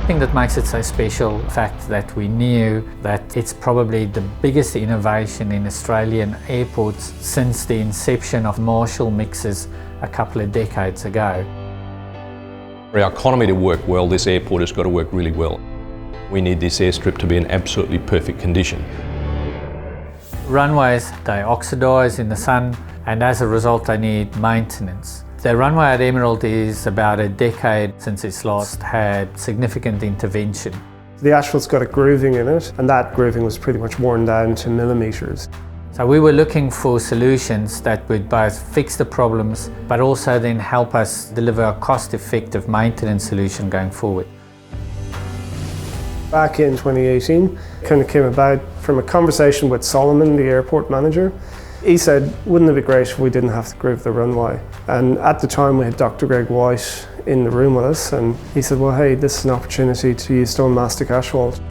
thing that makes it so special, the fact that we knew that it's probably the biggest innovation in Australian airports since the inception of Marshall mixers a couple of decades ago. For our economy to work well, this airport has got to work really well. We need this airstrip to be in absolutely perfect condition. Runways, they oxidise in the sun, and as a result they need maintenance. The runway at Emerald is about a decade since it's last had significant intervention. The asphalt's got a grooving in it, and that grooving was pretty much worn down to millimetres. So we were looking for solutions that would both fix the problems but also then help us deliver a cost-effective maintenance solution going forward. Back in 2018, it kind of came about from a conversation with Solomon, the airport manager. He said, wouldn't it be great if we didn't have to groove the runway? And at the time we had Dr. Greg White in the room with us, and he said, well, hey, this is an opportunity to use stone mastic asphalt.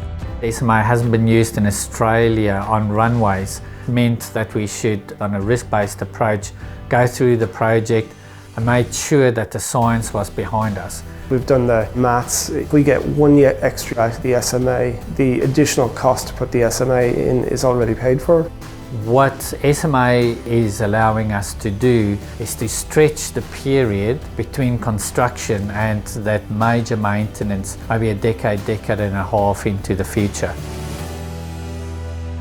SMA hasn't been used in Australia on runways. It meant that we should, on a risk-based approach, go through the project and made sure that the science was behind us. We've done the maths. If we get 1 year extra out of the SMA, the additional cost to put the SMA in is already paid for. What SMA is allowing us to do is to stretch the period between construction and that major maintenance, maybe a decade and a half into the future.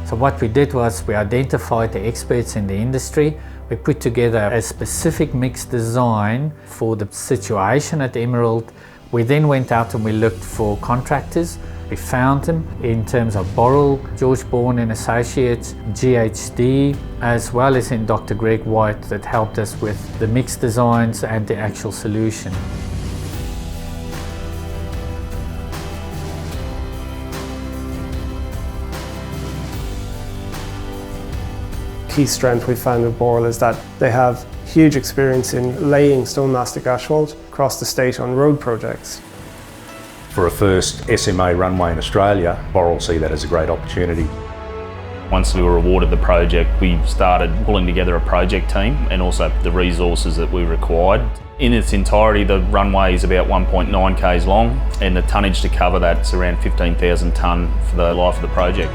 So what we did was we identified the experts in the industry. We put together a specific mix design for the situation at Emerald. We then went out and we looked for contractors. We found them in terms of Boral, George Bourne and Associates, GHD, as well as in Dr. Greg White that helped us with the mix designs and the actual solution. Key strength we found with Boral is that they have huge experience in laying stone mastic asphalt across the state on road projects. For a first SMA runway in Australia, Boral see that as a great opportunity. Once we were awarded the project, we started pulling together a project team and also the resources that we required. In its entirety, the runway is about 1.9 k's long, and the tonnage to cover that's around 15,000 tonne for the life of the project.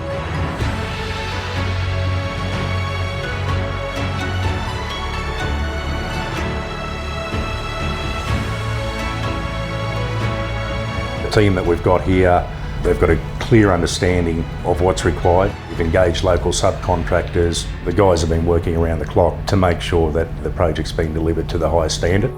The team that we've got here, they've got a clear understanding of what's required. We've engaged local subcontractors. The guys have been working around the clock to make sure that the project's been delivered to the highest standard.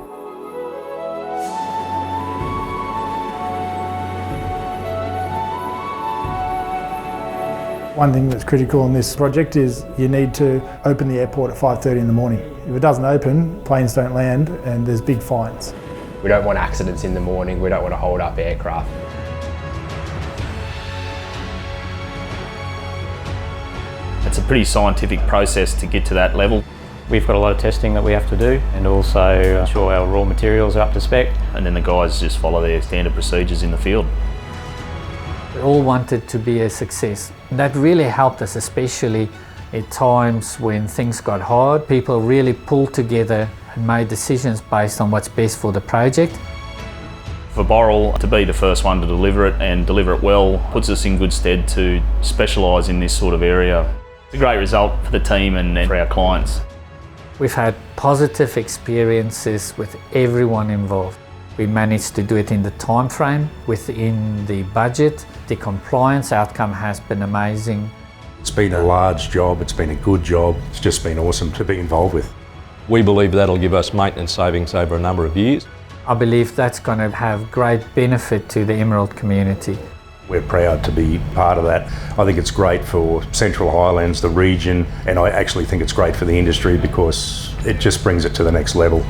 One thing that's critical in this project is you need to open the airport at 5:30 in the morning. If it doesn't open, planes don't land and there's big fines. We don't want accidents in the morning, we don't want to hold up aircraft. It's a pretty scientific process to get to that level. We've got a lot of testing that we have to do and also ensure our raw materials are up to spec. And then the guys just follow their standard procedures in the field. We all wanted to be a success. That really helped us, especially at times when things got hard. People really pulled together and made decisions based on what's best for the project. For Boral to be the first one to deliver it and deliver it well puts us in good stead to specialise in this sort of area. It's a great result for the team and for our clients. We've had positive experiences with everyone involved. We managed to do it in the time frame, within the budget. The compliance outcome has been amazing. It's been a large job, it's been a good job, it's just been awesome to be involved with. We believe that'll give us maintenance savings over a number of years. I believe that's going to have great benefit to the Emerald community. We're proud to be part of that. I think it's great for Central Highlands, the region, and I actually think it's great for the industry because it just brings it to the next level.